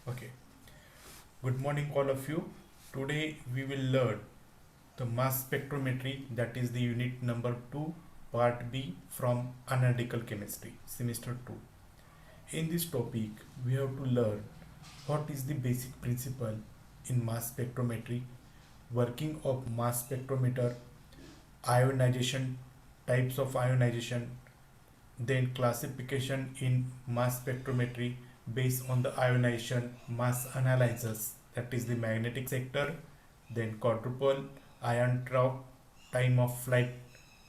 Okay, good morning, all of you. Today we will learn the mass spectrometry, that is the unit number 2, part B from analytical chemistry, semester 2. In this topic, we have to learn what is the basic principle in mass spectrometry, working of mass spectrometer, ionization, types of ionization, then classification in mass spectrometry based on the ionization mass analyzers, that is the magnetic sector, then quadruple ion trough, time of flight,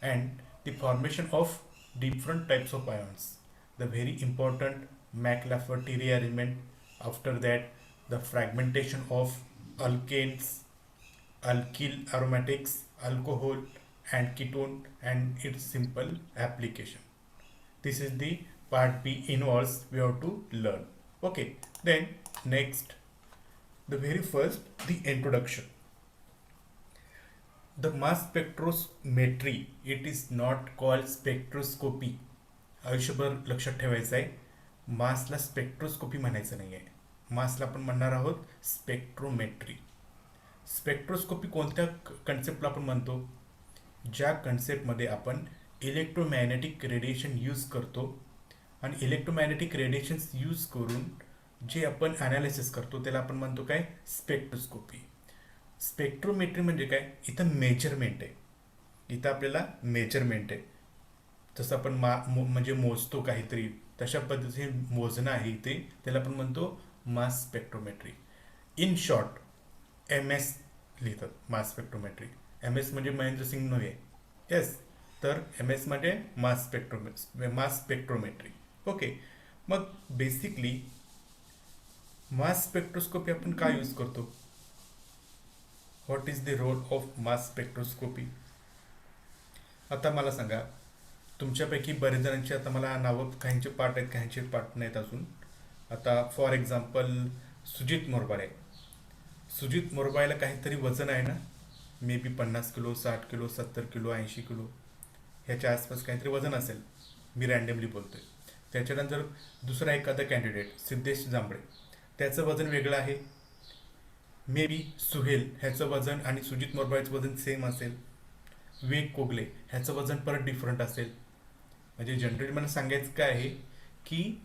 and the formation of different types of ions, the very important McLafferty element. After that, the fragmentation of alkanes, alkyl aromatics, alcohol, and ketone, and its simple application. This is the part B involves we have to learn. Okay, then next, the very first, the introduction. The mass spectrometry, it is not called spectroscopy. आयुष्यभर लक्षात ठेवायचं आहे, मासला spectroscopy म्हणायचं नाही आहे, मासला आपण म्हणणार आहोत स्पेक्ट्रोमेट्री. स्पेक्ट्रोस्कोपी कोणत्या कन्सेप्टला आपण म्हणतो? ज्या कन्सेप्टमध्ये आपण इलेक्ट्रोमॅग्नेटिक रेडिएशन यूज करतो आणि इलेक्ट्रोमॅग्नेटिक रेडिएशन्स यूज करून जे आपण ॲनालिसिस करतो त्याला आपण म्हणतो काय? स्पेक्ट्रोस्कोपी. स्पेक्ट्रोमेट्री म्हणजे काय? इथं मेजरमेंट आहे, इथं आपल्याला मेजरमेंट आहे. जसं आपण म्हणजे मोजतो काहीतरी, तशा पद्धतीने मोजणं आहे इथे, त्याला आपण म्हणतो mass spectrometry. In short M S लिहितात मास स्पेक्ट्रोमेट्री. एम एस म्हणजे महेंद्र सिंग नव्हे, येस, तर एम एस म्हणजे मास स्पेक्ट्रोमेट्री. ओके, मग बेसिकली मास स्पेक्ट्रोस्कोपी आपण काय यूज करतो? What is the role of mass spectroscopy? आता मला सांगा, तुमच्यापैकी बरेच जणांची आता मला नावं काहींचे पाठ आहेत, काहींचे पाठ नाहीत अजून. आता फॉर एक्झाम्पल सुजित मोरबाळे. सुजित मोरबाळेला काहीतरी वजन आहे ना, may be 50 kilo, 60 kilo, 70 kilo, 80 kilo, ह्याच्या आसपास काहीतरी वजन असेल, मी रँडमली बोलतोय. त्याच्यानंतर दुसरा एखादा कॅन्डिडेट सिद्धेश जांभळे, त्याचं वजन वेगळं आहे. मे बी सुहेल, ह्याचं वजन आणि सुजित मोरबाळेचं वजन सेम असेल. विवेक कोगले, ह्याचं वजन परत डिफरंट असेल. म्हणजे जनरली मला सांगायचं काय आहे की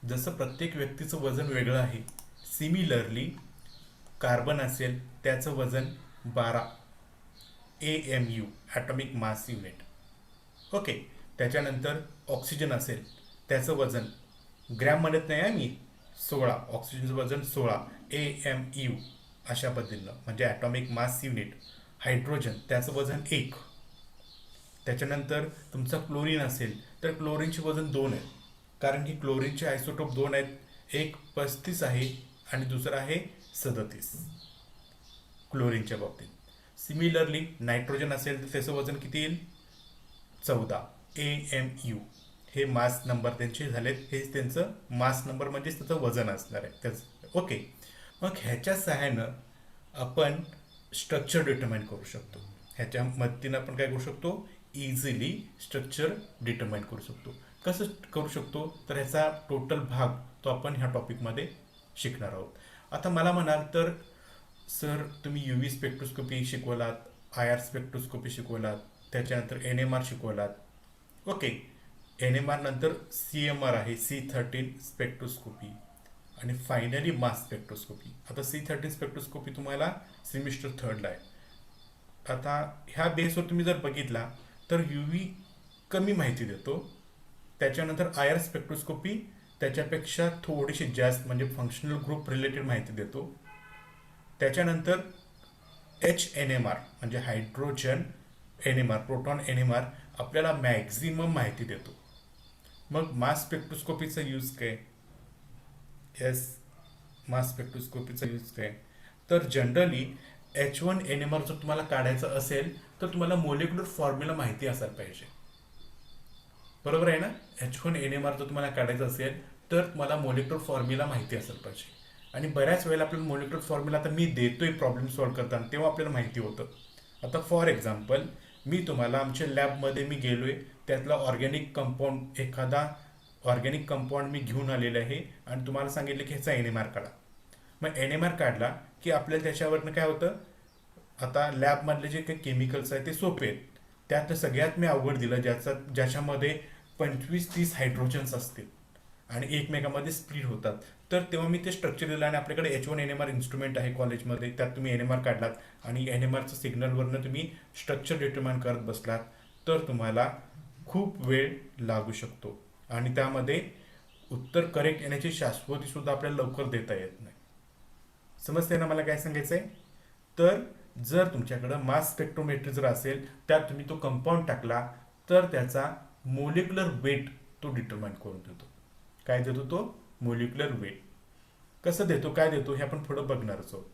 जसं प्रत्येक व्यक्तीचं वजन वेगळं आहे, सिमिलरली कार्बन असेल त्याचं वजन 12 AMU, atomic mass unit. Okay, त्याच्यानंतर ऑक्सिजन असेल त्याचं वजन ग्रॅम म्हणत नाही आहे मी, 16, ऑक्सिजनचं वजन 16 AMU, अशा पद्धतीनं म्हणजे ॲटॉमिक मास युनिट. हायड्रोजन, त्याचं वजन 1. त्याच्यानंतर तुमचा क्लोरीन असेल तर क्लोरीनचे वजन 2 आहे, कारण की क्लोरीनचे आयसोटोप 2 आहेत, एक 35 आहे आणि दुसरा आहे 37 क्लोरीनच्या बाबतीत. सिमिलरली नायट्रोजन असेल तर त्याचं वजन किती येईल? 14 AMU. हे मास नंबर त्यांचे झालेत, हेच त्यांचं मास नंबर म्हणजेच त्याचं वजन असणार आहे त्याचं. ओके, मग ह्याच्या सहाय्यानं आपण स्ट्रक्चर डिटर्माइन करू शकतो. ह्याच्या मदतीनं आपण काय करू शकतो? इझिली स्ट्रक्चर डिटर्माइन करू शकतो. कसं करू शकतो? तर ह्याचा टोटल भाग तो आपण ह्या टॉपिकमध्ये शिकणार आहोत. आता मला म्हणाल तर सर तुम्ही UV स्पेक्ट्रोस्कोपी शिकवलात, IR स्पेक्ट्रोस्कोपी शिकवलात, त्याच्यानंतर NMR शिकवलात. ओके, NMR नंतर CMR आहे, C13 स्पेक्ट्रोस्कोपी, आणि फायनली मास स्पेक्ट्रोस्कोपी. आता C13 स्पेक्ट्रोस्कोपी तुम्हाला सेमिस्टर 3ला आहे. आता ह्या बेसवर तुम्ही जर बघितला तर UV कमी माहिती देतो, त्याच्यानंतर IR स्पेक्ट्रोस्कोपी त्याच्यापेक्षा थोडीशी जास्त म्हणजे फंक्शनल ग्रुप रिलेटेड माहिती देतो. त्याच्यानंतर HNMR म्हणजे हायड्रोजन NMR, प्रोटॉन NMR आपल्याला मॅक्झिमम माहिती देतो. मग मास स्पेक्ट्रोस्कोपीचा यूज काय? येस, मास स्पेक्ट्रोस्कोपीचा यूज काय? तर जनरली H1NMR जर तुम्हाला काढायचं असेल तर तुम्हाला मोलेक्युलर फॉर्म्युला माहिती असायला पाहिजे, बरोबर आहे ना? H1NMR जर तुम्हाला काढायचं असेल तर तुम्हाला मोलेक्युलर फॉर्म्युला माहिती असायला पाहिजे. आणि बऱ्याच वेळेला आपल्याला मोलेक्युलर फॉर्म्युला आता मी देतोय प्रॉब्लेम सॉल्व्ह करताना, तेव्हा आपल्याला माहिती होतं. आता फॉर एक्झाम्पल मी तुम्हाला आमच्या लॅबमध्ये मी गेलोय, त्यातला ऑर्गॅनिक कंपाऊंड, एखादा ऑर्गॅनिक कंपाऊंड मी घेऊन आलेलं आहे आणि तुम्हाला सांगितलं की ह्याचा NMR काढा. मग NMR काढला की आपल्याला त्याच्यावरनं काय होतं, आता लॅबमधले जे काही केमिकल्स आहेत ते सोपे आहेत. त्यात सगळ्यात मी अवघड दिलं ज्याच्यामध्ये 25-30 हायड्रोजन्स असतील आणि एकमेकांमध्ये स्प्लिट होतात. तर तेव्हा मी ते स्ट्रक्चर दिलं आणि आपल्याकडे H1 NMR इन्स्ट्रुमेंट आहे कॉलेजमध्ये, त्यात तुम्ही NMR काढलात आणि NMRचं सिग्नलवरनं तुम्ही स्ट्रक्चर डिटरमाइन करत बसलात तर तुम्हाला खूप वेळ लागू शकतो आणि त्यामध्ये उत्तर करेक्ट येण्याची शाश्वती सुद्धा आपल्याला लवकर देता येत नाही. समजते ना मला काय सांगायचं आहे? तर जर तुमच्याकडं मास स्पेक्ट्रोमेट्री जर असेल त्यात तुम्ही तो कंपाऊंड टाकला तर त्याचा मोलिक्युलर वेट तो डिटरमाइन करून देतो. काय देतो तो? Molecular weight. कसं देतो, काय देतो हे आपण पुढं बघणारच आहोत.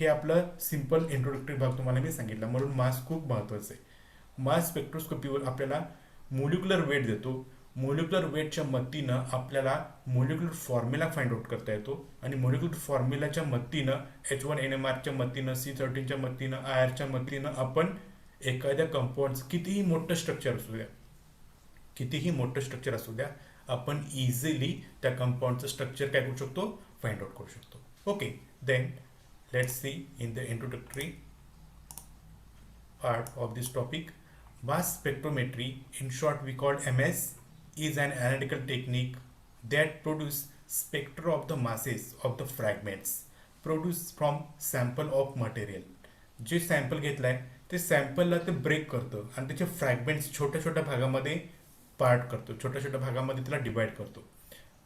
हे आपलं सिंपल इंट्रोडक्टरी भाग तुम्हाला मी सांगितला, म्हणून मास खूप महत्वाचं आहे. मास स्पेक्ट्रोस्कोपीवर आपल्याला मोलिक्युलर वेट देतो. मोलिक्युलर वेटच्या मदतीनं आपल्याला मोलिक्युलर फॉर्म्युला फाइंड आउट करता येतो आणि मोलिक्युलर फॉर्म्युलाच्या मदतीनं H1 NMRच्या मदतीनं C13च्या मदतीनं IR च्या मदतीनं आपण एखाद्या कंपाऊंडचं कितीही मोठं स्ट्रक्चर असू द्या आपण इझिली त्या कंपाऊंडचं स्ट्रक्चर काय करू शकतो? फाइंड आउट करू शकतो. Okay, then let's see in the introductory part of this topic. Mass spectrometry, in short we call MS, is an analytical technique that produce spectra of the masses of the fragments produced from sample of material. जे sample घेतलाय ते सॅम्पलला ते break करतं आणि त्याचे fragments छोट्या छोट्या भागामध्ये पार्ट करतो, छोट्या छोट्या भागामध्ये त्याला डिवाइड करतो.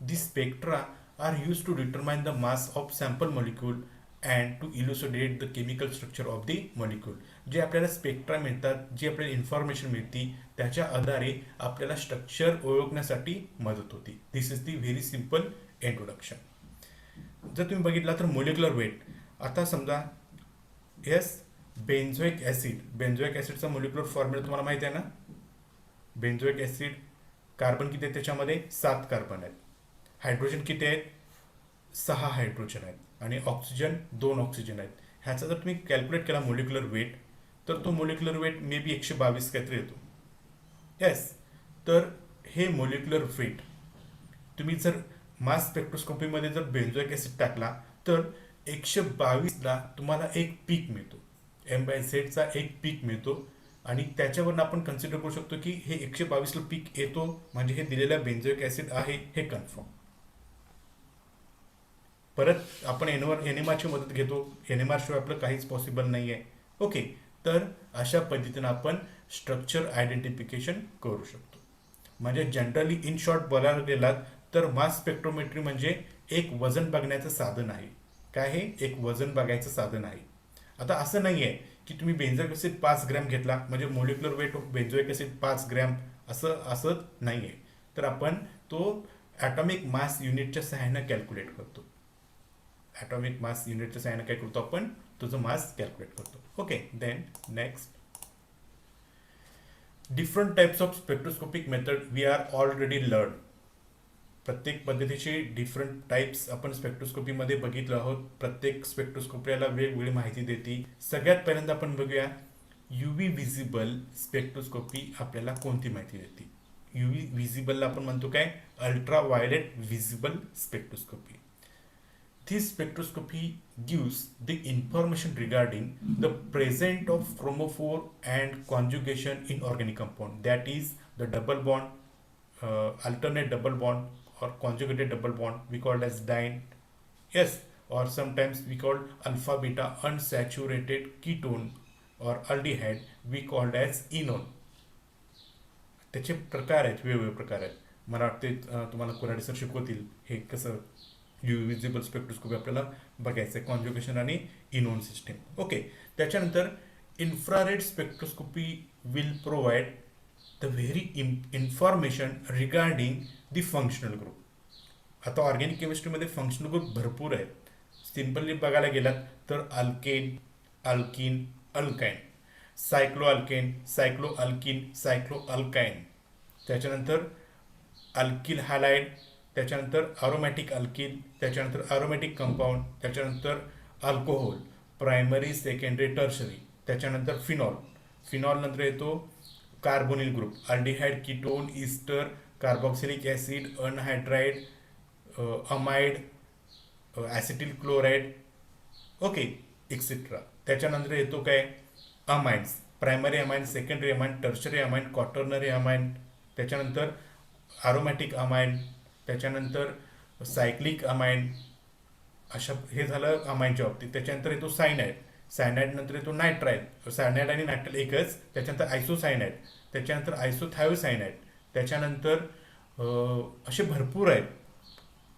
The spectra are used to determine the mass of sample molecule and to elucidate the chemical structure of the molecule. जे आपल्याला स्पेक्ट्रा मिळतात, जी आपल्याला इन्फॉर्मेशन मिळते त्याच्या आधारे आपल्याला स्ट्रक्चर ओळखण्यासाठी मदत होती. This is the very simple introduction. जर तुम्ही बघितला तर मोलिक्युलर वेट, आता समजा बेन्झोइक ॲसिडचा मोलिक्युलर फॉर्म्युला तुम्हाला माहिती आहे ना. बेन्झोइक ॲसिड, कार्बन किती आहेत त्याच्यामध्ये? 7 कार्बन आहेत. हायड्रोजन किती आहेत? 6 हायड्रोजन आहेत आणि ऑक्सिजन 2 ऑक्सिजन आहेत. ह्याचा जर तुम्ही कॅल्क्युलेट केला मोलिक्युलर वेट तर तो मोलिक्युलर वेट मे बी 122 काहीतरी येतो. तर हे मोलिक्युलर वेट तुम्ही जर मास स्पेक्ट्रोस्कोपीमध्ये जर बेन्झोइक ॲसिड टाकला तर 122ला तुम्हाला एक पीक मिळतो. M/Zचा एक पीक मिळतो आणि त्याच्यावरून आपण कन्सिडर करू शकतो की हे 122ला पीक येतो म्हणजे हे दिलेला बेन्झोइक ॲसिड आहे हे कन्फर्म. परत आपण NMRची मदत घेतो. NMR शिवाय आपलं काहीच पॉसिबल नाही आहे. ओके, तर अशा पद्धतीनं आपण स्ट्रक्चर आयडेंटिफिकेशन करू शकतो. म्हणजे जनरली इन शॉर्ट बोलायला गेलात तर मास स्पेक्ट्रोमेट्री म्हणजे एक वजन बघण्याचं साधन आहे. काय हे? एक वजन बघायचं साधन आहे. आता असं नाही आहे की तुम्ही बेन्झोइक ॲसिड 5 ग्रॅम घेतला म्हणजे molecular weight of benzoic acid 5 gram असं नाही आहे. तर आपण तो ॲटॉमिक मास युनिटच्या सहाय्यानं कॅल्क्युलेट करतो. ॲटॉमिक मास युनिटच्या सहाय्यानं काय करतो आपण? तुझं मास कॅल्क्युलेट करतो. Okay, then next, different types of spectroscopic method we are already learn. प्रत्येक पद्धतीचे डिफरंट टाइप्स आपण स्पेक्ट्रोस्कोपीमध्ये बघितलं आहोत. प्रत्येक स्पेक्ट्रोस्कोपीला वेगवेगळी माहिती देते. सगळ्यात पहिल्यांदा आपण बघूया UV व्हिजिबल स्पेक्ट्रोस्कोपी आपल्याला कोणती माहिती देते. UV व्हिजिबलला आपण म्हणतो काय? Ultra violet visible spectroscopy. This spectroscopy gives the information regarding the presence of chromophore and conjugation in organic compound. That is the double bond, alternate double bond or conjugated double bond we called as diene. Yes, or sometimes we called alpha beta unsaturated ketone or aldehyde we called as enone. त्याचे प्रकार आहेत, वेगवेगळे प्रकार आहेत. मला वाटते तुम्हाला Kurhade sir शिकवतील हे कसं UV व्हिजिबल स्पेक्ट्रोस्कोपी आपल्याला बघायचं आहे, कॉन्ज्युगेशन आणि इनोन सिस्टीम. ओके, त्याच्यानंतर infrared spectroscopy will provide the very information regarding the functional group. आता ऑर्गॅनिक केमिस्ट्रीमध्ये फंक्शनल ग्रुप भरपूर आहेत. सिम्पली बघायला गेलात तर alkane, alkene, alkyne, cycloalkane, cycloalkene, cycloalkyne, त्याच्यानंतर अल्किल हॅलाइड, त्याच्यानंतर अरोमॅटिक अल्किल, त्याच्यानंतर अरोमॅटिक कंपाऊंड, त्याच्यानंतर अल्कोहोल, प्रायमरी, सेकंडरी, टर्शरी, त्याच्यानंतर फिनॉल नंतर येतो carbonyl group, aldehyde, ketone, ester, carboxylic acid, anhydride, amide, acetyl chloride, okay, etcetera. त्याच्यानंतर येतो काय, amines, primary amine, secondary amine, tertiary amine, quaternary amine, त्याच्यानंतर aromatic amine, त्याच्यानंतर cyclic amine. अशा हे झालं अमाइनच्या बाबतीत. त्याच्यानंतर येतो सायनाइड, सायनाइड नंतर येतो नायट्राइल, सायनाइड आणि नायट्राइल एकच. त्याच्यानंतर आयसोसायनाइड, त्याच्यानंतर आयसोथायोसायनाइड, त्याच्यानंतर असे भरपूर आहेत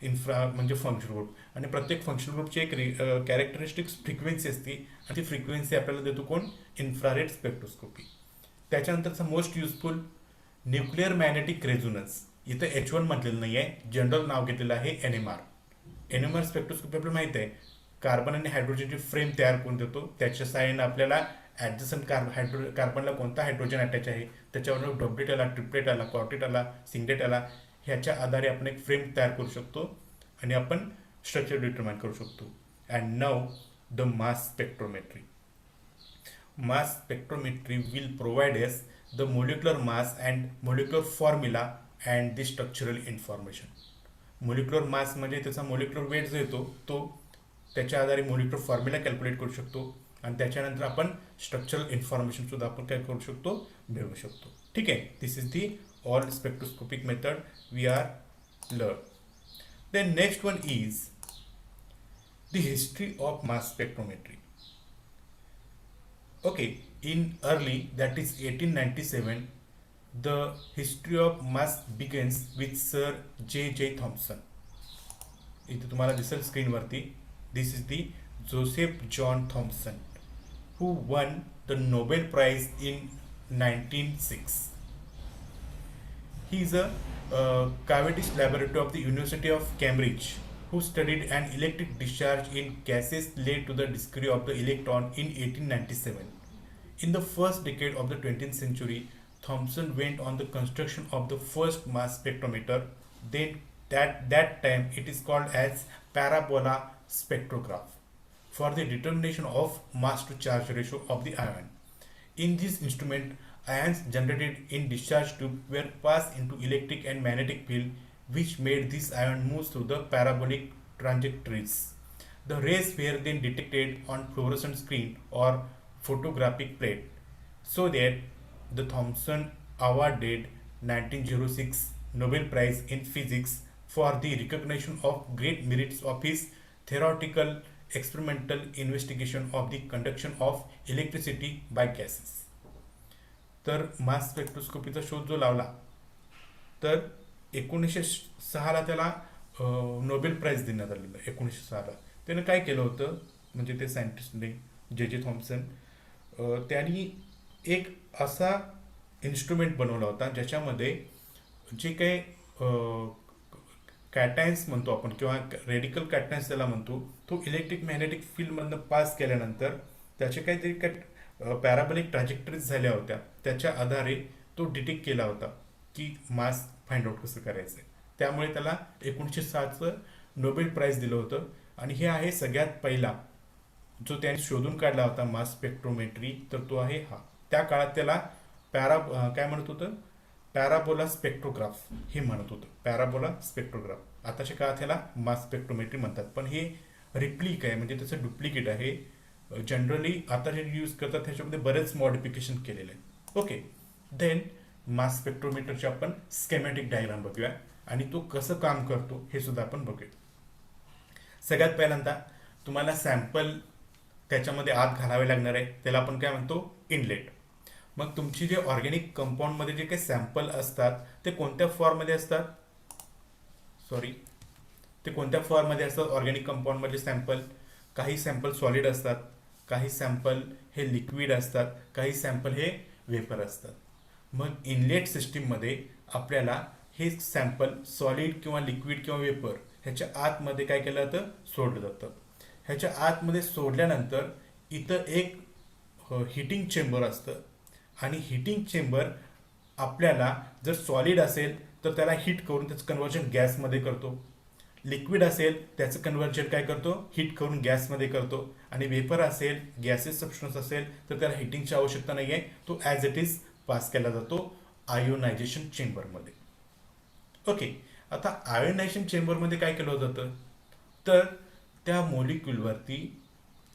म्हणजे फंक्शन ग्रुप. आणि प्रत्येक फंक्शन ग्रुपची एक कॅरेक्टरिस्टिक्स फ्रिक्वेन्सी असते, आणि ती फ्रिक्वेन्सी आपल्याला देतो कोण, इन्फ्रारेड स्पेक्ट्रोस्कोपी. त्याच्यानंतरचा most useful nuclear magnetic resonance. इथं H1 म्हटलेलं नाही आहे, जनरल नाव घेतलेलं आहे NMR. NMR स्पेक्ट्रोस्कोपी आपल्याला माहिती आहे, कार्बन आणि हायड्रोजनची फ्रेम तयार करून देतो. त्याच्या साहाय्याने आपल्याला ॲडजसंट कार्बनला कोणता हायड्रोजन अटॅच आहे, त्याच्यावर डबलेट आला, ट्रिपलेट आला, क्वार्टेट आला, सिंगलेट आला, ह्याच्या आधारे आपण एक फ्रेम तयार करू शकतो आणि आपण स्ट्रक्चर डिटरमाइन करू शकतो. And now the mass spectrometry. Mass spectrometry will provide us the molecular mass and molecular formula and the structural information. Molecular mass म्हणजे त्याचा मोलिक्युलर वेट जो येतो तो, त्याच्या आधारे मोलिक्युलर फॉर्म्युला कॅल्क्युलेट करू शकतो, आणि त्याच्यानंतर आपण स्ट्रक्चरल इन्फॉर्मेशन सुद्धा आपण काय करू शकतो, मिळवू शकतो. ठीक आहे, this is the all spectroscopic method we are learn. Then next one is the history of mass spectrometry. Okay, in early, that is 1897, the history of mass begins with Sir J. Thomson. इथे तुम्हाला दिसेल स्क्रीनवरती, this is the Joseph John Thomson, who won the Nobel Prize in 1906. He is a Cavendish laboratory of the University of Cambridge, who studied an electric discharge in gases led to the discovery of the electron in 1897. In the first decade of the 20th century, Thomson went on the construction of the first mass spectrometer. Then that time it is called as parabola spectrograph, for the determination of mass to charge ratio of the ion. In this instrument, ions generated in discharge tube were passed into electric and magnetic field, which made this ion move through the parabolic trajectories. The rays were then detected on fluorescent screen or photographic plate, so that the Thomson awarded 1906 Nobel Prize in Physics for the recognition of great merits of his theoretical experimental investigation of the conduction of electricity by gases. तर मास स्पेक्ट्रोस्कोपीचा शोध जो लावला, तर 1906ला त्याला Nobel price देण्यात आलेलं. 1906ला त्यानं काय केलं होतं, म्हणजे ते सायंटिस्टने J. थॉम्सन, त्यांनी एक असा इन्स्ट्रुमेंट बनवला होता ज्याच्यामध्ये जे काही कॅटायन्स म्हणतो आपण, किंवा रेडिकल कॅटायन्स त्याला म्हणतो, तो इलेक्ट्रिक मॅग्नेटिक फील्डमधनं पास केल्यानंतर त्याचे काहीतरी पॅराबोलिक ट्रॅजेक्टरीज झाल्या होत्या, त्याच्या आधारे तो डिटेक्ट केला होता की मास फाइंड आउट कसं करायचं आहे. त्यामुळे त्याला 1906चं नोबेल प्राइज दिलं होतं. आणि हे आहे सगळ्यात पहिला जो त्याने शोधून काढला होता मास स्पेक्ट्रोमेट्री, तर तो आहे हा. त्या काळात त्याला काय म्हणत होतं, पॅराबोला स्पेक्ट्रोग्राफ हे म्हणत होतं, पॅराबोला स्पेक्ट्रोग्राफ. आताच्या काळात ह्याला मास स्पेक्ट्रोमेट्री म्हणतात, पण हे रिप्लिक आहे, म्हणजे त्याचं डुप्लिकेट आहे. जनरली आता जे यूज करतात त्याच्यामध्ये बरेच मॉडिफिकेशन केलेले आहे. ओके, देन मास स्पेक्ट्रोमीटरचे आपण स्केमॅटिक डायग्राम बघूया, आणि तो कसं काम करतो हे सुद्धा आपण बघूया. सगळ्यात पहिल्यांदा तुम्हाला सॅम्पल त्याच्यामध्ये आत घालावे लागणार आहे, त्याला आपण काय म्हणतो, इनलेट. मग तुमची जे ऑर्गॅनिक कंपाऊंडमध्ये जे काही सॅम्पल असतात ते कोणत्या फॉर्ममध्ये असतात, ते कोणत्या फॉर्ममध्ये असतात ऑर्गॅनिक कंपाऊंडमधले सॅम्पल. काही सॅम्पल सॉलिड असतात, काही सॅम्पल हे लिक्विड असतात, काही सॅम्पल हे वेपर असतात. मग इनलेट सिस्टीममध्ये आपल्याला हे सॅम्पल सॉलिड किंवा लिक्विड किंवा वेपर ह्याच्या आतमध्ये काय केलं जातं, सोडलं जातं. ह्याच्या आतमध्ये सोडल्यानंतर इथं एक हिटिंग चेंबर असतं, आणि हिटिंग चेंबर आपल्याला जर सॉलिड असेल तर त्याला हीट करून त्याचं कन्व्हर्जन गॅसमध्ये करतो, लिक्विड असेल त्याचं कन्व्हर्जन काय करतो, हीट करून गॅसमध्ये करतो, आणि वेपर असेल, गॅसेस सबस्टन्स असेल तर त्याला हिटिंगची आवश्यकता नाही आहे, तो ॲज इट इज पास केला जातो आयोनायझेशन चेंबरमध्ये. ओके, आता आयोनायझेशन चेंबरमध्ये काय केलं जातं, तर त्या मॉलिक्यूलवरती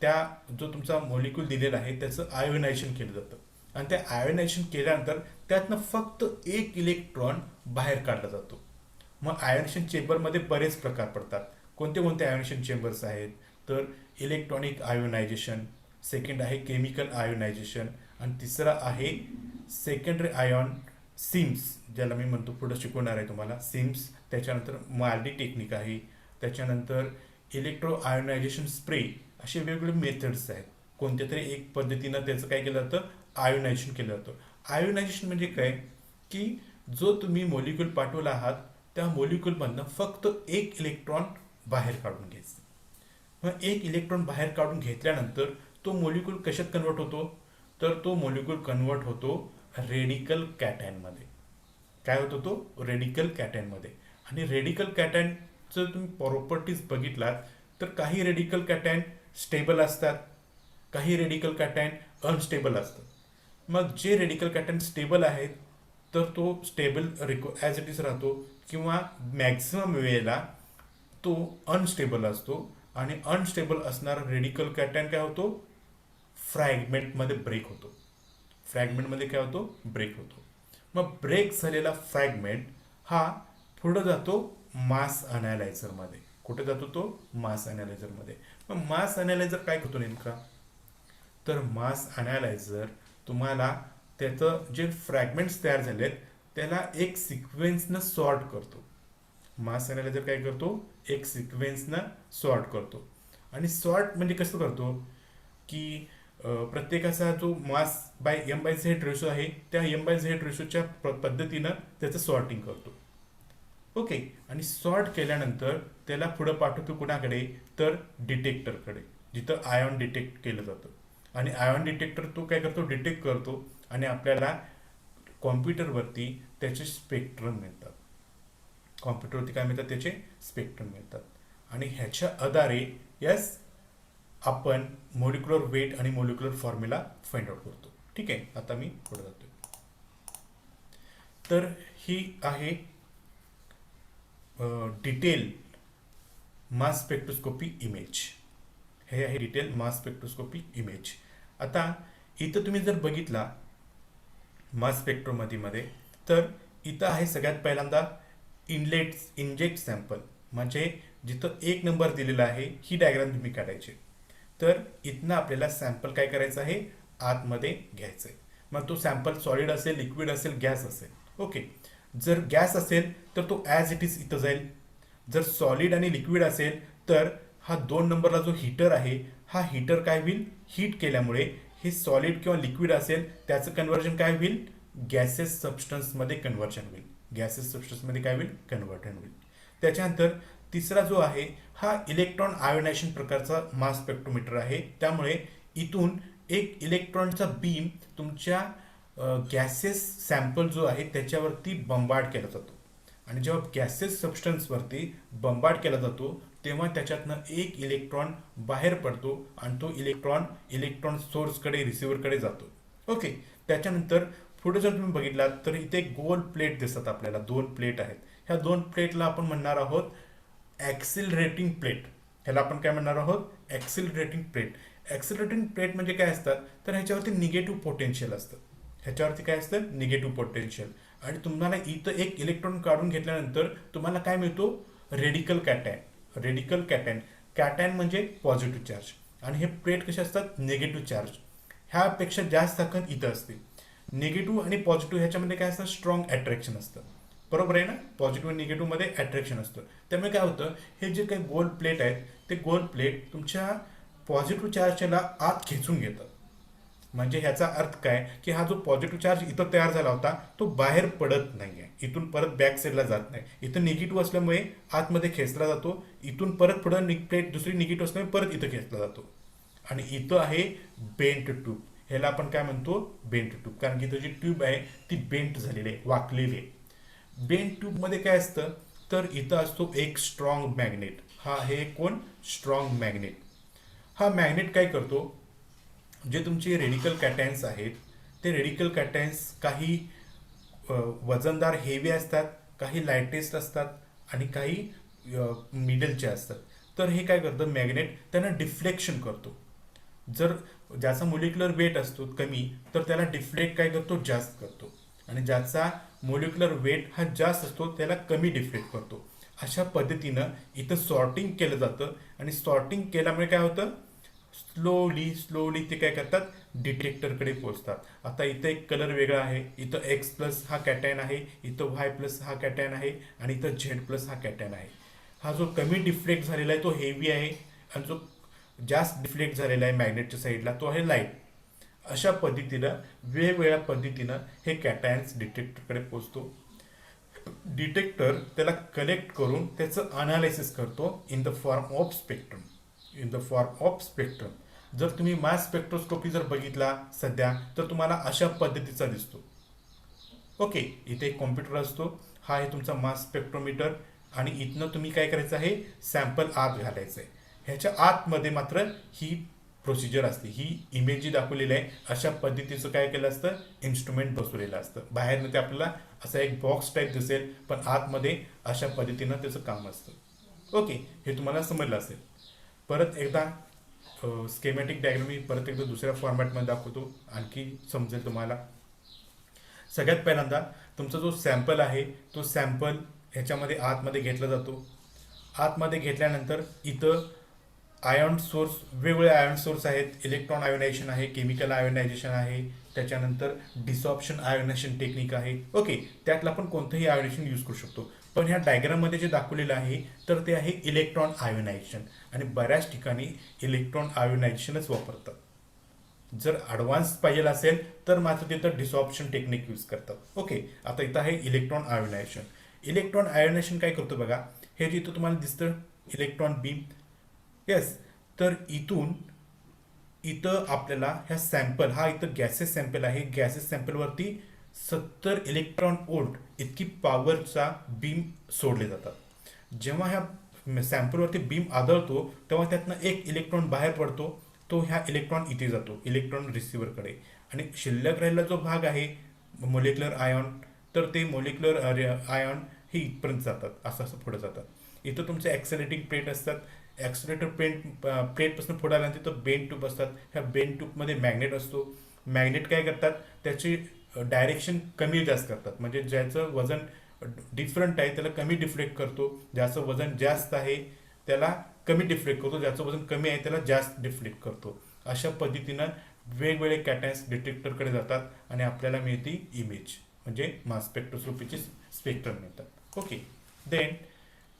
त्या जो तुमचा मॉलिक्यूल दिलेला आहे त्याचं आयोनायझेशन केलं जातं आणि त्या आयोनायझेशन केल्यानंतर त्यातनं फक्त एक इलेक्ट्रॉन बाहेर काढला जातो. मग आयोनेशन चेंबरमध्ये बरेच प्रकार पडतात. कोणते कोणते आयोनेशन चेंबर्स आहेत? तर इलेक्ट्रॉनिक आयोनायझेशन, सेकंड आहे केमिकल आयोनायझेशन आणि तिसरा आहे सेकंडरी आयॉन सिम्स, ज्याला मी म्हणतो पुढं शिकवणार आहे तुम्हाला सिम्स. त्याच्यानंतर मार्डी टेक्निक आहे. त्याच्यानंतर इलेक्ट्रो आयोनायझेशन स्प्रे. असे वेगवेगळे मेथड्स आहेत. कोणत्या तरी एक पद्धतीनं त्याचं काय केलं जातं, आयोनायझेशन केलं जातं. आयोनायझेशन म्हणजे काय की जो तुम्ही मॉलिक्यूल पाठवला आहात त्या मॉलिक्यूलमधनं फक्त एक इलेक्ट्रॉन बाहेर काढून घ्यायचं. मग एक इलेक्ट्रॉन बाहेर काढून घेतल्यानंतर तो मॉलिक्यूल कशात कन्वर्ट होतो? तर तो मॉलिक्यूल कन्वर्ट होतो रेडिकल कॅटायनमध्ये. काय होतो तो? रेडिकल कॅटायनमध्ये. आणि रेडिकल कॅटायन जर तुम्ही प्रॉपर्टीज बघितलात तर काही रेडिकल कॅटायन स्टेबल असतात, काही रेडिकल कॅटायन अनस्टेबल असतात. मग जे रेडिकल कॅटायन स्टेबल आहेत तर तो स्टेबल ॲज इट इज राहतो किंवा मॅक्झिमम वेळेला तो अनस्टेबल असतो. आणि अनस्टेबल असणारा रेडिकल कॅटायन काय होतो? फ्रॅगमेंटमध्ये ब्रेक होतो. फ्रॅगमेंटमध्ये काय होतो? ब्रेक होतो. मग ब्रेक झालेला फ्रॅगमेंट हा पुढे जातो मास अनालायझरमध्ये. कुठे जातो तो? मास अनालायझरमध्ये. मग मास अनालायझर काय करतो नेमका? तर मास अनालायझर तुम्हाला त्याचं जे फ्रॅगमेंट्स तयार झालेत त्याला एक सिक्वेन्सनं सॉर्ट करतो. मास अनालायझर काय करतो? एक सिक्वेन्सनं सॉर्ट करतो. आणि सॉर्ट म्हणजे कसं करतो की प्रत्येकाचा जो mass by M by Z ratio आहे त्या एम बाय झेड रेशोच्या पद्धतीनं त्याचं सॉर्टिंग करतो. ओके. आणि सॉर्ट केल्यानंतर त्याला पुढं पाठवतो कुणाकडे? तर डिटेक्टरकडे, जिथं आयॉन डिटेक्ट केलं जातं. आणि आयॉन डिटेक्टर तो काय करतो? डिटेक्ट करतो आणि आपल्याला कॉम्प्युटरवरती त्याचे स्पेक्ट्रम मिळतात. कॉम्प्युटरवरती काय मिळतात? त्याचे स्पेक्ट्रम मिळतात. आणि ह्याच्या आधारे यस आपण मॉलिक्युलर वेट आणि मॉलिक्युलर फॉर्म्युला फाइंड आउट करतो. ठीक आहे. आता मी पुढे जातोय. तर ही आहे डिटेल मास स्पेक्ट्रोस्कोपी इमेज. हे आहे डिटेल मास स्पेक्ट्रोस्कोपी इमेज. आता इथं तुम्ही जर बघितला मास स्पेक्ट्रोमध्ये तर इथं आहे सगळ्यात पहिल्यांदा इंजेक्ट सॅम्पल, म्हणजे जिथं एक नंबर दिलेला आहे ही डायग्राम तुम्ही काढायची. तर इथनं आपल्याला सॅम्पल काय करायचं आहे? आतमध्ये घ्यायचं आहे. मग तो सॅम्पल सॉलिड असेल, लिक्विड असेल, गॅस असेल. ओके. जर गॅस असेल तर तो ॲज इट इज इथं जाईल. जर सॉलिड आणि लिक्विड असेल तर हा 2 नंबरला जो हीटर आहे हा हीटर काय होईल? हीट केल्यामुळे हे सॉलिड किंवा लिक्विड असेल त्याचं कन्व्हर्जन काय होईल? गॅसेस सबस्टन्समध्ये कन्व्हर्जन होईल. गॅसेस सबस्टन्समध्ये काय होईल? कन्व्हर्जन होईल. त्याच्यानंतर तिसरा जो आहे हा इलेक्ट्रॉन आयोनायझेशन प्रकारचा मास स्पेक्ट्रोमीटर आहे. त्यामुळे इथून एक इलेक्ट्रॉनचा बीम तुमच्या गॅसेस सॅम्पल जो आहे त्याच्यावरती बंबार्ड केला जातो. आणि जेव्हा गॅसेस सबस्टन्सवरती बंबार्ड केला जातो तेव्हा त्याच्यातनं एक इलेक्ट्रॉन बाहेर पडतो आणि तो इलेक्ट्रॉन सोर्सकडे रिसिव्हरकडे जातो. ओके. त्याच्यानंतर पुढे जर तुम्ही बघितलात तर इथे गोल प्लेट दिसतात आपल्याला. 2 प्लेट आहेत. ह्या 2 प्लेटला आपण म्हणणार आहोत ॲक्सिलरेटिंग प्लेट. ह्याला आपण काय म्हणणार आहोत? ॲक्सिलरेटिंग प्लेट. ॲक्सिलरेटिंग प्लेट म्हणजे काय असतात? तर ह्याच्यावरती निगेटिव्ह पोटेन्शियल असतं. ह्याच्यावरती काय असतं? Negative potential. आणि तुम्हाला इथं एक इलेक्ट्रॉन काढून घेतल्यानंतर तुम्हाला काय मिळतो? Radical cation. Radical cation. Cation म्हणजे पॉझिटिव्ह चार्ज. आणि हे प्लेट कसे असतात? Negative charge. ह्यापेक्षा जास्त ताकद इथं असते. निगेटिव्ह आणि पॉझिटिव्ह ह्याच्यामध्ये काय असतं? स्ट्रॉंग अट्रॅक्शन असतं. बरोबर आहे ना? पॉझिटिव्ह आणि निगेटिव्हमध्ये अट्रॅक्शन असतं. त्यामुळे काय होतं? हे जे काही गोल प्लेट आहेत ते गोल प्लेट तुमच्या पॉझिटिव्ह चार्जला आत खेचून घेतात. म्हणजे ह्याचा अर्थ काय की हा जो पॉझिटिव्ह चार्ज इथं तयार झाला होता तो बाहेर पडत नाही आहे. इथून परत बॅक साईडला जात नाही. इथं निगेटिव्ह असल्यामुळे आतमध्ये खेचला जातो. इथून परत पुढं प्लेट दुसरी निगेटिव्ह असल्यामुळे परत इथं खेचला जातो. आणि इथं आहे बेंट ट्यूब. ह्याला आपण काय म्हणतो? Bent tube. कारण की इथं जी ट्यूब आहे ती बेंट झालेली आहे, वाकलेली आहे. बेंट ट्यूबमध्ये काय असतं? तर इथं असतो एक स्ट्रॉंग मॅग्नेट. हा आहे कोण? Strong magnet. हा मॅग्नेट काय करतो? जे तुमचे रेडिकल कॅटायन्स आहेत ते रेडिकल कॅटायन्स काही वजनदार हेवी असतात, काही लाईटेस्ट असतात आणि काही मिडलचे असतात. तर हे काय करतं? मॅग्नेट त्यांना डिफ्लेक्शन करतो. जर ज्याचा मोलिक्युलर वेट असतो कमी, तर त्याला डिफ्लेक्ट काय करतो, जास्त करतो. आणि ज्याचा मोलिक्युलर वेट हा जास्त असतो त्याला कमी डिफ्लेक्ट करतो. अशा पद्धतीनं इथं सॉर्टिंग केलं जातं. आणि सॉर्टिंग केल्यामुळे काय होतं, स्लोली स्लोली ते काय करतात, डिटेक्टरकडे पोहोचतात. आता इथं एक कलर वेगळा आहे, इथं एक्स प्लस हा कॅटायन आहे, इथं वाय प्लस हा कॅटायन आहे, आणि इथं झेड प्लस हा कॅटायन आहे. हा जो कमी डिफ्लेक्ट झालेला आहे तो हेवी आहे, आणि जो जास्त डिफ्लेक्ट झालेला आहे मॅग्नेटच्या साईडला तो आहे लाईट. अशा पद्धतीनं वेगवेगळ्या पद्धतीनं हे कॅटायन्स डिटेक्टरकडे पोहोचतो. डिटेक्टर त्याला कलेक्ट करून त्याचं अनालिसिस करतो in the form of spectrum. In the form of spectrum जर तुम्ही मास स्पेक्ट्रोस्कोपी जर बघितला सध्या, तर तुम्हाला अशा पद्धतीचा दिसतो. ओके, इथे एक कॉम्प्युटर असतो, हा आहे तुमचा मास स्पेक्ट्रोमीटर. आणि इथनं तुम्ही काय करायचं आहे, सॅम्पल आत घालायचं आहे. ह्याच्या आतमध्ये मात्र ही प्रोसिजर असते, ही इमेज जी दाखवलेली आहे अशा पद्धतीचं काय केलं असतं, इन्स्ट्रुमेंट बसवलेलं असतं. बाहेरनं ते आपल्याला असा एक बॉक्स टाईप दिसेल, पण आतमध्ये अशा पद्धतीनं त्याचं काम असतं. ओके, हे तुम्हाला समजलं असेल. परत एकदा स्केमॅटिक डायग्राम मी परत एकदा दुसऱ्या फॉर्मॅटमध्ये दाखवतो, आणखी समजेल तुम्हाला. सगळ्यात पहिल्यांदा तुमचा जो सॅम्पल आहे तो सॅम्पल ह्याच्यामध्ये आतमध्ये घेतला जातो. आतमध्ये घेतल्यानंतर इथं आयॉन सोर्स, वेगवेगळे आयॉन सोर्स आहेत. इलेक्ट्रॉन आयोनायझेशन आहे, केमिकल आयोनायझेशन आहे, त्याच्यानंतर डिसॉप्शन आयोनायझेशन टेक्निक आहे. ओके, त्यातलं आपण कोणतंही आयोनायझेशन यूज करू शकतो. पण ह्या डायग्राममध्ये जे दाखवलेलं आहे तर ते आहे इलेक्ट्रॉन आयोनायझेशन, आणि बऱ्याच ठिकाणी इलेक्ट्रॉन आयोनायझेशनच वापरतात. जर ॲडव्हान्स पाहिजे असेल तर मात्र तिथं डिसॉप्शन टेक्निक यूज करतात. ओके, आता इथं आहे इलेक्ट्रॉन आयोनायझेशन. इलेक्ट्रॉन आयोनायझेशन काय करतो बघा, हे जे इथं तुम्हाला दिसतं इलेक्ट्रॉन बीम, येस. तर इथं आपल्याला ह्या सॅम्पल, हा इथं गॅसेस सॅम्पल आहे, गॅसेस सॅम्पलवरती 70 इलेक्ट्रॉन वोल्ट इतकी पॉवरचा बीम सोडले जातात. जेव्हा ह्या सॅम्पलवरती बीम आदळतो तेव्हा त्यातनं एक इलेक्ट्रॉन बाहेर पडतो. तो ह्या इलेक्ट्रॉन इथे जातो इलेक्ट्रॉन रिसिव्हरकडे, आणि शिल्लक राहिलेला जो भाग आहे मोलिक्युलर आयॉन, तर ते मोलिक्युलर आयॉन हे इथपर्यंत जातात, असं असं पुढे जातात. इथं तुमचे ॲक्सेलेटिंग प्लेट असतात. ॲक्सिलेटर प्लेटपासून पुढे आल्यानंतर तिथं बेन ट्यूब असतात. ह्या बेन ट्यूबमध्ये मॅग्नेट असतो. मॅग्नेट काय करतात, त्याची डायरेक्शन कमी जास्त करतात. म्हणजे ज्याचं वजन डिफरंट आहे त्याला कमी डिफ्लेक्ट करतो, ज्याचं वजन जास्त आहे त्याला कमी डिफ्लेक्ट करतो, ज्याचं वजन कमी आहे त्याला जास्त डिफ्लेक्ट करतो. अशा पद्धतीनं वेगवेगळे कॅटायन्स डिटेक्टरकडे जातात आणि आपल्याला मिळते इमेज, म्हणजे मास स्पेक्ट्रोस्कोपीची स्पेक्ट्रम मिळतात. Okay, then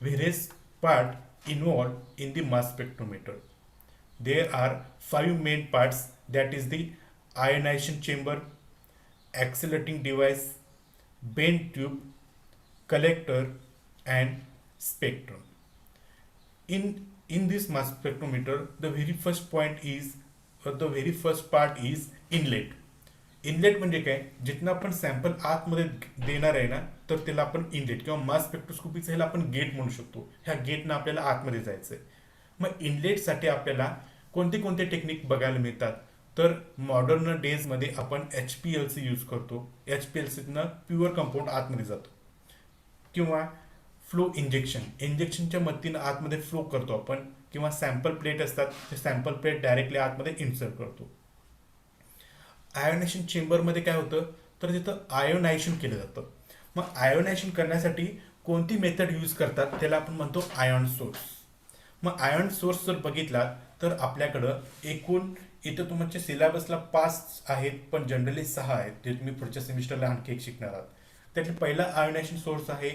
various part involve in the mass spectrometer. There are five main parts, that is the ionization chamber, accelerating device, bend tube, collector, and spectrum. In this mass spectrometer, the very first point is the very first part is inlet. Inlet म्हणजे काय, जिथनं आपण sample आतमध्ये देणार आहे ना, तर त्याला आपण इनलेट किंवा मास स्पेक्ट्रोस्कोपीचं ह्याला आपण गेट म्हणू शकतो. ह्या गेटनं आपल्याला आतमध्ये जायचं आहे. मग इनलेटसाठी आपल्याला कोणते कोणते टेक्निक बघायला मिळतात, तर मॉडर्न डेजमध्ये आपण HPLC यूज करतो. HPLCतनं प्युअर कंपाऊंड आतमध्ये जातो. किंवा फ्लो इंजेक्शनच्या मदतीनं आतमध्ये फ्लो करतो आपण. किंवा सॅम्पल प्लेट असतात, ते सॅम्पल प्लेट डायरेक्टली आतमध्ये इन्सर्ट करतो. आयोनायझेशन चेंबरमध्ये काय होतं, तर तिथं आयोनायझेशन केलं जातं. मग आयोनायझेशन करण्यासाठी कोणती मेथड यूज करतात त्याला आपण म्हणतो आयॉन सोर्स. मग आयॉन सोर्स जर बघितला तर आपल्याकडं एकूण इथं तुमच्या सिलेबसला 5 आहेत, पण जनरली 6 आहेत, जे तुम्ही पुढच्या सेमिस्टरला आणखी एक शिकणार आहात. त्यातला पहिला आयोनायझेशन सोर्स आहे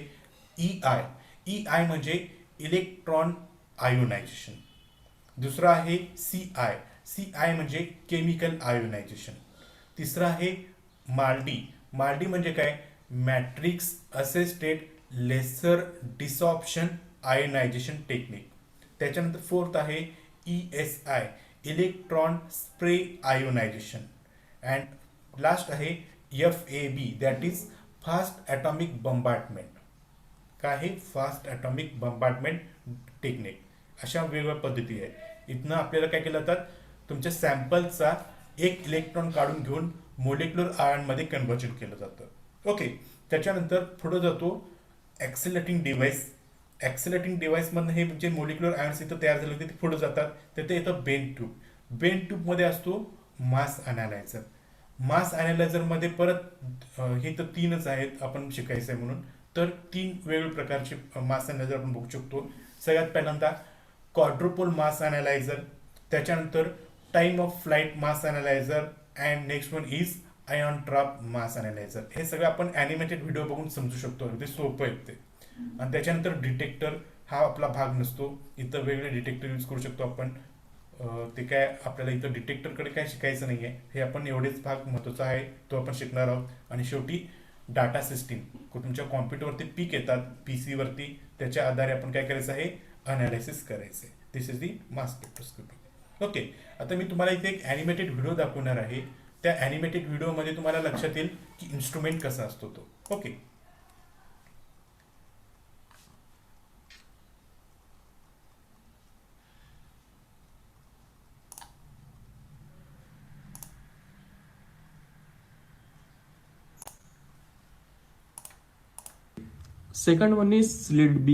EI. EI म्हणजे इलेक्ट्रॉन आयोनायझेशन. दुसरा आहे CI. CI म्हणजे केमिकल आयोनायझेशन. तिसरा आहे माल्डी. माल्डी म्हणजे काय, matrix assisted laser desorption ionization technique. त्याच्यानंतर फोर्थ आहे ESI, electron spray ionization. And last आहे FAB, that is fast atomic bombardment. काय आहे, फास्ट ॲटॉमिक बंबार्टमेंट टेक्निक. अशा वेगवेगळ्या पद्धती आहेत. इथनं आपल्याला काय केलं जातात, तुमच्या सॅम्पलचा एक इलेक्ट्रॉन काढून घेऊन मोलिक्युलर आयनमध्ये कन्व्हर्जन केलं जातं. ओके, त्याच्यानंतर पुढे जातो ॲक्सिलेटिंग डिव्हाइस. ॲक्सिलेटिंग डिव्हाइसमधनं हे जे मोलिक्युलर आयन्स इथं तयार झाले होते ते पुढे जातात. तिथे येतं बेन ट्यूब. बेन ट्यूबमध्ये असतो मास अनालायझर. मास अनालायझरमध्ये परत हे तर तीनच आहेत आपण शिकायचं आहे म्हणून, तर तीन वेगवेगळ्या प्रकारचे मास अनालायझर आपण बघू शकतो. सगळ्यात पहिल्यांदा क्वाड्रुपोल मास अनालायझर, त्याच्यानंतर time of flight mass analyser, and next one is ion trap mass analyser. हे सगळं आपण ॲनिमेटेड व्हिडिओ बघून समजू शकतो, अगदी सोपं आहे ते. आणि त्याच्यानंतर डिटेक्टर हा आपला भाग नसतो, इथं वेगळे डिटेक्टर यूज करू शकतो आपण. ते काय आपल्याला इथं डिटेक्टरकडे काय शिकायचं नाही आहे, हे आपण एवढेच भाग महत्त्वाचा आहे तो आपण शिकणार आहोत. आणि शेवटी डाटा सिस्टीम, तुमच्या कॉम्प्युटरवरती पीक येतात पी सीवरती, त्याच्या आधारे आपण काय करायचं आहे, अनालिसिस करायचं आहे. This is the mass spectroscopy. Okay, आता मी तुम्हाला इथे एक ॲनिमेटेड व्हिडिओ दाखवणार आहे. त्या ॲनिमेटेड व्हिडिओमध्ये तुम्हाला लक्षात येईल की इन्स्ट्रुमेंट कसा असतो तो. Okay. Second one is slit B.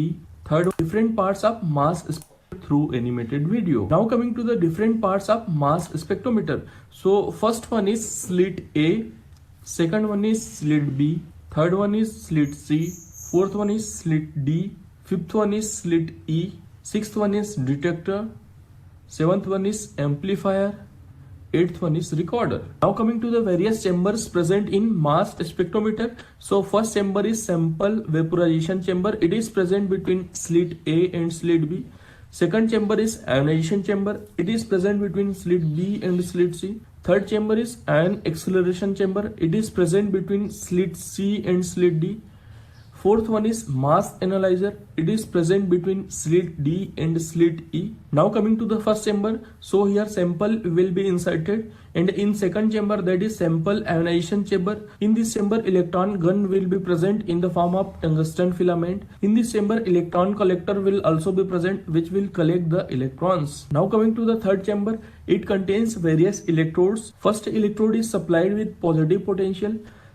Third, different parts of mass spectrometer through animated video. Now coming to the different parts of mass spectrometer. So first one is slit A. Second one is slit B. Third one is slit C. Fourth one is slit D. Fifth one is slit E. Sixth one is detector. Seventh one is amplifier. Eighth one is recorder. Now coming to the various chambers present in mass spectrometer. So first chamber is sample vaporization chamber. It is present between slit A and slit B. Second chamber is ionization chamber. It is present between slit B and slit C. Third chamber is ion acceleration chamber. It is present between slit C and slit D. Fourth one is mass analyzer. It is present between slit D and slit E. Now coming to the first chamber. So here sample will be inserted, and in second chamber, that is sample ionization chamber. In this chamber electron gun will be present in the form of tungsten filament. In this chamber electron collector will also be present, which will collect the electrons. Now coming to the third chamber, it contains various electrodes. First electrode is supplied with positive potential.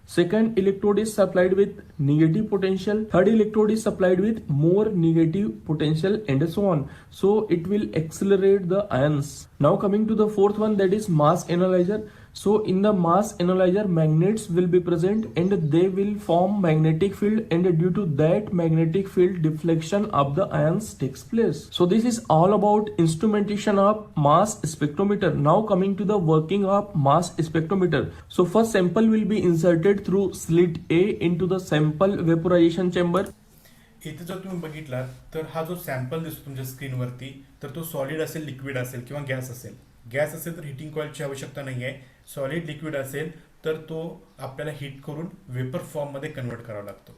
Second electrode is supplied with negative potential. Third electrode is supplied with more negative potential, and so on. So it will accelerate the ions. Now coming to the fourth one, that is mass analyzer. So in the mass analyzer, magnets will be present and they will form magnetic field, and due to that magnetic field, deflection of the ions takes place. So this is all about instrumentation of mass spectrometer. Now coming to the working of mass spectrometer. So first sample will be inserted through slit A into the sample vaporization chamber. इथे जर तुम्ही बघितला तर हा जो sample दिसतो तुमच्या स्क्रीनवरती, तर तो सॉलिड असेल, लिक्विड असेल किंवा गॅस असेल. गॅस असेल तर हिटिंग कॉइलची आवश्यकता नाही आहे. सॉलिड लिक्विड असेल तर तो आपल्याला हीट करून वेपर फॉर्ममध्ये कन्वर्ट करावा लागतो.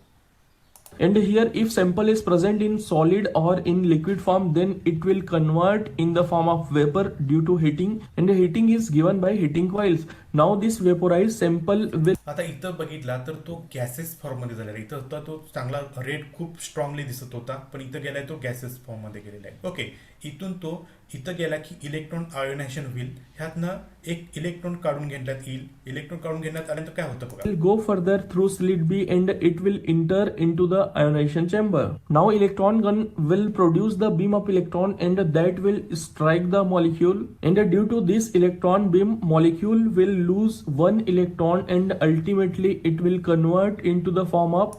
And here if sample is present in solid or in liquid form, then it will convert in the form of vapor due to heating, and the heating is given by heating coils. Now this vaporized sample will. आता इथं बघितला तर तो gases फॉर्ममध्ये झालेला आहे. इथं होता तो चांगला रेड खूप स्ट्रॉंगली दिसत होता, पण इथं गेलाय तो गॅसेस फॉर्ममध्ये गेलेला आहे. ओके, इथून तो इथं गेला की इलेक्ट्रॉन आयोनायझेशन होईल. ह्यातनं एक इलेक्ट्रॉन काढून घेण्यात येईल. इलेक्ट्रॉन काढून घेण्यात आल्यानंतर काय होतं बघा, Will go further through slit B and it will enter into the ionization chamber. Now electron gun will produce the beam of electron, and that will strike the molecule, and due to this electron beam, molecule will lose one electron and ultimately it will convert into the form of.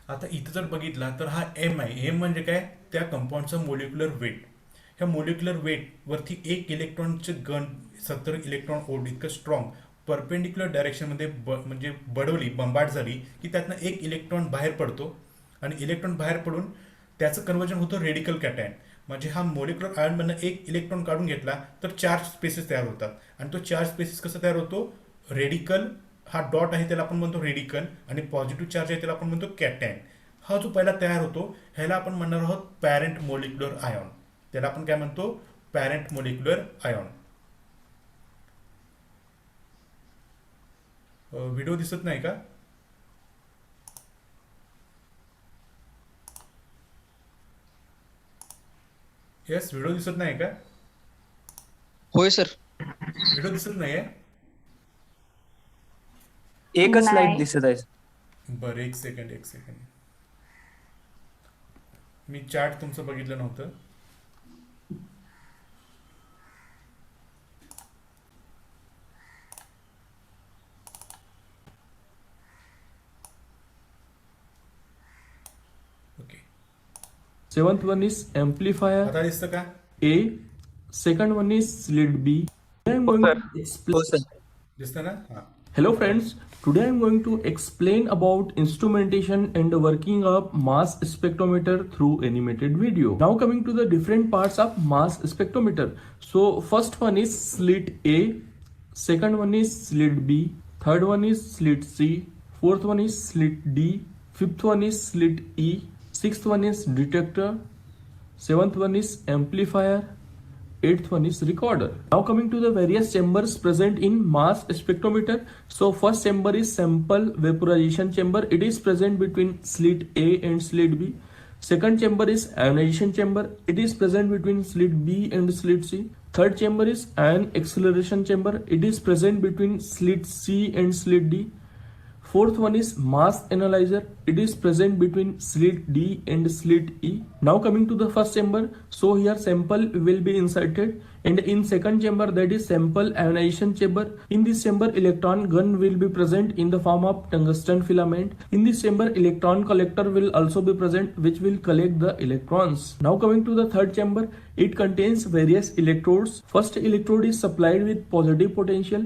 आता इथं जर बघितला तर हा M आहे. M म्हणजे काय, त्या कंपाऊंडचं मोलिक्युलर वेट. ह्या मोलिक्युलर वेट वरती एक इलेक्ट्रॉनचे गन 70 इलेक्ट्रॉन ओढ इतकं स्ट्रॉंग परपेंडिक्युलर डायरेक्शनमध्ये म्हणजे बडवली, बंबाट झाली की त्यातनं एक इलेक्ट्रॉन बाहेर पडतो, आणि इलेक्ट्रॉन बाहेर पडून त्याचं कन्वर्जन होतं रेडिकल कॅटायन. म्हणजे हा मोलिक्युलर आयनमधनं एक इलेक्ट्रॉन काढून घेतला तर चार्ज स्पेसेस तयार होतात, आणि तो चार्ज स्पेसेस कसं तयार होतो, रेडिकल. हा डॉट आहे त्याला आपण म्हणतो रेडिकल, आणि पॉझिटिव्ह चार्ज आहे त्याला आपण म्हणतो कॅटायन. हा जो पहिला तयार होतो ह्याला आपण म्हणणार आहोत पॅरेंट मोलिक्युलर आयॉन. त्याला आपण काय म्हणतो, पॅरेंट मोलिक्युलर आयॉन. व्हिडिओ दिसत नाही का? येस, व्हिडिओ दिसत नाही का? होय सर. व्हिडिओ दिसत नाहीये. एकच नाही. स्लाइड दिसत आहे. बरं, एक सेकंड. मी चॅट तुमचं बघितलं नव्हतं. Seventh one is amplifier आता दिसतं का? A. Second one is slit B. Today I'm going to explain. हो सर. दिसतं ना? हां. Hello friends, today I'm going to explain about instrumentation and the working of mass spectrometer through animated video. Now coming to the different parts of mass spectrometer. So first one is slit A, second one is slit B, third one is slit C, fourth one is slit D, fifth one is slit E, sixth one is detector, seventh one is amplifier, eighth one is recorder. Now coming to the various chambers present in mass spectrometer. So first chamber is sample vaporization chamber. It is present between slit A and slit B. Second chamber is ionization chamber. It is present between slit B and slit C. Third chamber is ion acceleration chamber. It is present between slit C and slit D. Fourth one is mass analyzer. It is present between slit D and slit E. Now coming to the first chamber. So here sample will be inserted, and in second chamber, that is sample ionization chamber. In this chamber, electron gun will be present in the form of tungsten filament. In this chamber, electron collector will also be present, which will collect the electrons. Now coming to the third chamber, it contains various electrodes. First electrode is supplied with positive potential.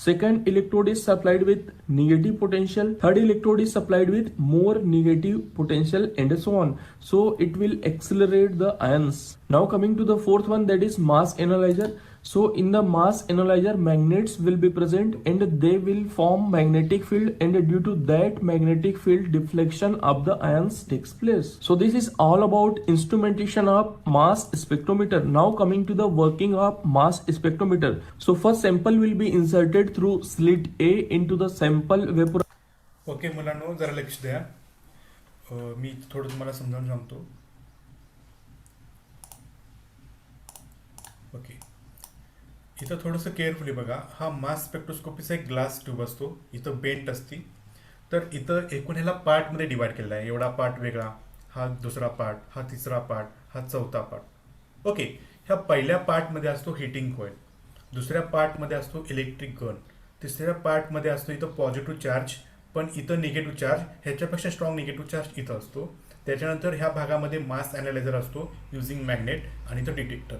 Second electrode is supplied with negative potential. Third electrode is supplied with more negative potential, and so on. So it will accelerate the ions. Now coming to the fourth one, that is mass analyzer. So in the mass analyzer, magnets will be present and they will form magnetic field, and due to that magnetic field, deflection of the ions takes place. So this is all about instrumentation of mass spectrometer. Now coming to the working of mass spectrometer. So first sample will be inserted through slit A into the sample vapor. Okay मुलांनो, जरा लक्ष द्या. मी थोडं तुम्हाला समजावून सांगतो. Okay, इथं थोडंसं केअरफुली बघा. हा मास स्पेक्ट्रोस्कोपीचा एक ग्लास ट्यूब असतो. इथं बेंट असती. तर इथं एकूण ह्याला पार्टमध्ये डिवाइड केलेला आहे. एवढा पार्ट वेगळा, हा दुसरा पार्ट, हा तिसरा पार्ट, हा चौथा पार्ट. ओके, ह्या पहिल्या पार्टमध्ये असतो हिटिंग कॉइल, दुसऱ्या पार्टमध्ये असतो इलेक्ट्रिक गन, तिसऱ्या पार्टमध्ये असतो इथं पॉझिटिव्ह चार्ज, पण इथं निगेटिव्ह चार्ज, ह्याच्यापेक्षा स्ट्रॉंग निगेटिव्ह चार्ज इथं असतो. त्याच्यानंतर ह्या भागामध्ये मास ॲनालायझर असतो युझिंग मॅग्नेट, आणि इथं डिटेक्टर.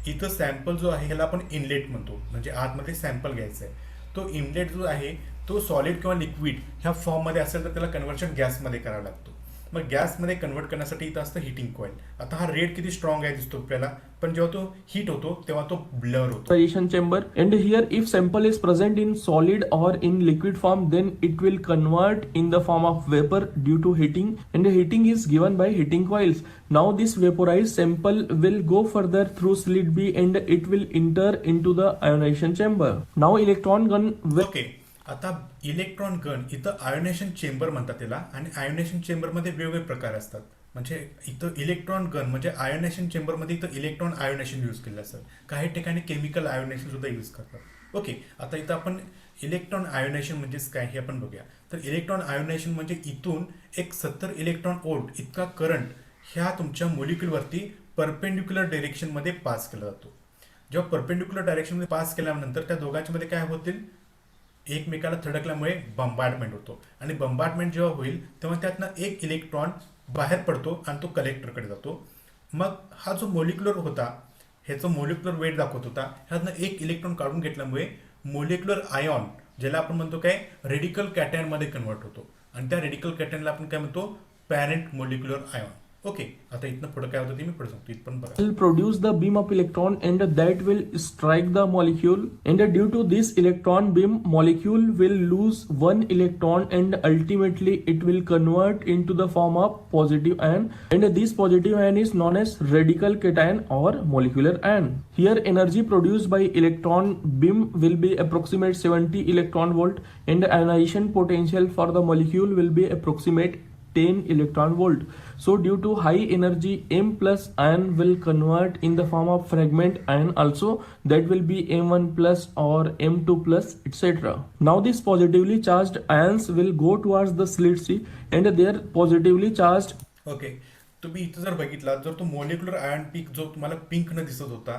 इथं सॅम्पल जो आहे ह्याला आपण इनलेट म्हणतो, म्हणजे आतमध्ये सॅम्पल घ्यायचा आहे. तो इनलेट जो आहे तो सॉलिड किंवा लिक्विड ह्या फॉर्ममध्ये असेल तर त्याला कन्व्हर्शन गॅसमध्ये करावं लागतो. मग गॅसमध्ये कन्वर्ट करण्यासाठी इथं असतं हिटिंग कॉइल. आता हा रेड किती स्ट्रॉंग आहे दिसतो आपल्याला, पण जेव्हा तो हीट होतो तेव्हा तो ब्लर होतो. Vaporization chamber, and here if sample is present in solid or in liquid form, then it will convert in the form of vapor due to heating, and the heating is given by heating coils. Now this vaporized sample will go further through slit B and it will enter into the ionization chamber. Now electron gun will okay, आता electron gun, इथं ionisation chamber म्हणतात त्याला, आणि ionisation चेंबरमध्ये वेगवेगळे प्रकार असतात. म्हणजे इथं इलेक्ट्रॉन गन म्हणजे आयोनेशन चेंबरमध्ये इथं इलेक्ट्रॉन आयोनेशन यूज केलं असतं. काही ठिकाणी केमिकल आयोनेशन सुद्धा यूज करतात. ओके, आता इथं आपण इलेक्ट्रॉन आयोनेशन म्हणजेच काय हे आपण बघूया. तर इलेक्ट्रॉन आयोनेशन म्हणजे इथून एक 70 इलेक्ट्रॉन वोल्ट इतका करंट ह्या तुमच्या मोलिक्युलवरती परपेंडिक्युलर डायरेक्शनमध्ये पास केला जातो. जेव्हा परपेंडिक्युलर डायरेक्शनमध्ये पास केल्यानंतर त्या दोघांच्या मध्ये काय होतील, एकमेकाला थडकल्यामुळे बंबार्डमेंट होतो, आणि बंबार्डमेंट जेव्हा होईल तेव्हा त्यातनं एक इलेक्ट्रॉन बाहेर पडतो आणि तो कलेक्टरकडे जातो. मग हा जो मोलिक्युलर होता, ह्याचं मोलिक्युलर वेट दाखवत होता, ह्यातनं एक इलेक्ट्रॉन काढून घेतल्यामुळे मोलिक्युलर आयॉन, ज्याला आपण म्हणतो काय रेडिकल कॅटायनमध्ये कन्वर्ट होतो, आणि त्या रेडिकल कॅटायनला आपण काय म्हणतो, पॅरेंट मोलिक्युलर आयॉन. ओके, आता इथनं पुढे काय होतं ते मी पुढे सांगतो. इथं बघा, will produce the beam of electron and that will strike the molecule, and due to this electron beam, molecule will lose one electron and ultimately it will convert into the form of positive ion, and this positive ion is known as radical cation or molecular ion. Here energy produced by electron beam will be approximate 70 electron volt, and ionization potential for the molecule will be approximate 10 electron volt. So due to high energy, M plus ion will convert in the form of fragment ion also, that will be M1 plus or M2 plus etc. Now these positively charged ions will go towards the slit C, and their positively charged. Okay, तुम्ही इथं जर बघितला, जर तो molecular ion पीक जो तुम्हाला pink न दिसत होता,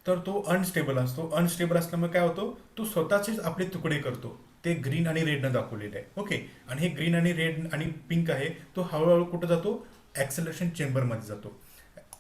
तर तो अनस्टेबल असतो. अनस्टेबल असल्यामुळे काय होतो, तो स्वतःचेच आपले तुकडे करतो. ते ग्रीन आणि रेडनं दाखवलेले आहे. ओके, आणि हे ग्रीन आणि रेड आणि पिंक आहे तो हळूहळू कुठं जातो, ॲक्सेलरेशन चेंबरमध्ये जातो.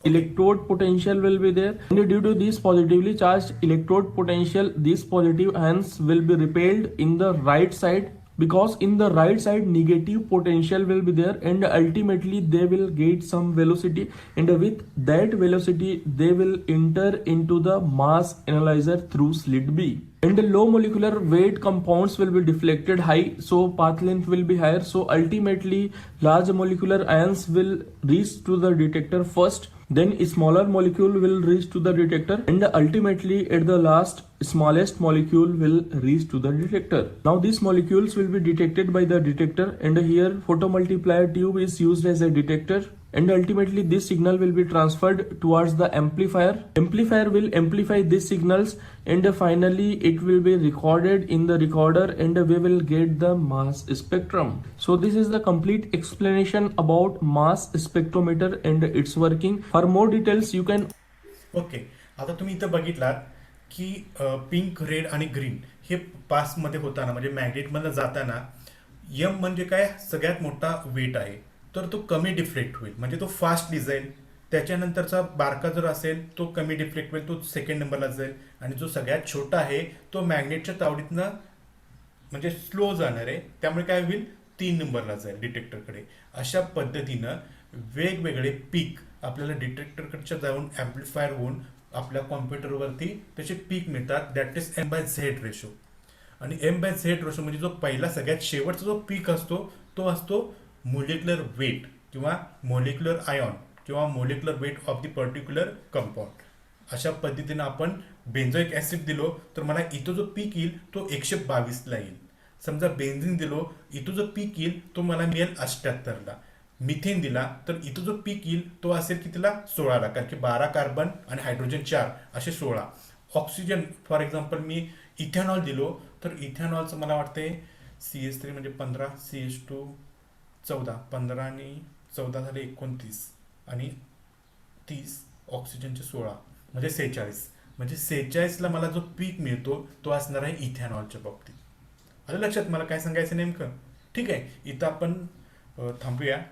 electrode potential will be there, and due to this positively charged electrode potential, these positive ions will be repelled in the right side, because in the right side negative potential will be there, and ultimately they will get some velocity, and with that velocity they will enter into the mass analyzer through slit B. And the low molecular weight compounds will be deflected high, so path length will be higher, so ultimately large molecular ions will reach to the detector first, then smaller molecule will reach to the detector, and ultimately at the last smallest molecule will reach to the detector. Now these molecules will be detected by the detector, and here photomultiplier tube is used as a detector, and ultimately this signal will be transferred towards the amplifier. Amplifier will amplify these signals, and finally it will be recorded in the recorder, and we will get the mass spectrum. So this is the complete explanation about mass spectrometer and its working. For more details you can okay, आता तुम्ही इथं बघितलात की pink, red आणि green हे पासमध्ये होताना म्हणजे मॅग्नेटमधनं जाताना यम म्हणजे काय, सगळ्यात मोठा वेट आहे, तर तो कमी डिफ्लेक्ट होईल, म्हणजे तो फास्टली जाईल. त्याच्यानंतरचा बारका जर असेल तो कमी डिफ्लेक्ट होईल, तो सेकंड नंबरला जाईल, आणि जो सगळ्यात छोटा आहे तो मॅग्नेटच्या तावडीतनं म्हणजे स्लो जाणार आहे, त्यामुळे काय होईल, 3 नंबरला जाईल डिटेक्टरकडे. अशा पद्धतीनं वेगवेगळे पीक आपल्याला डिटेक्टरकडच्या जाऊन ॲम्प्लिफायर होऊन आपल्या कॉम्प्युटरवरती त्याचे पीक मिळतात. That is M/Z ratio. आणि M/Z रेशो म्हणजे जो पहिला सगळ्यात शेवटचा जो पीक असतो तो असतो मोलिक्युलर वेट किंवा मोलिक्युलर आयॉन किंवा molecular weight of the particular compound. अशा पद्धतीनं आपण बेन्झोइक ॲसिड दिलो तर मला इथं जो पीक येईल तो 122ला येईल. समजा बेन्झिन दिलो, इथं जो पीक येईल तो मला मिळेल 78ला. मिथेन दिला तर इथं जो पीक येईल तो असेल कितीला, 16ला, कारण की 12 कार्बन आणि हायड्रोजन 4 असे 16. Oxygen for example me ethanol दिलो तर इथेनॉलचं मला वाटते CH3 म्हणजे 15, CH2 14, 15 आणि 14 झाले 29 आणि 30, ऑक्सिजनचे 16 म्हणजे 46. म्हणजे 46ला मला जो पीक मिळतो तो असणार आहे इथेनॉलच्या बाबतीत. आलं लक्षात मला काय सांगायचं नेमकं? ठीक आहे, इथं आपण थांबूया.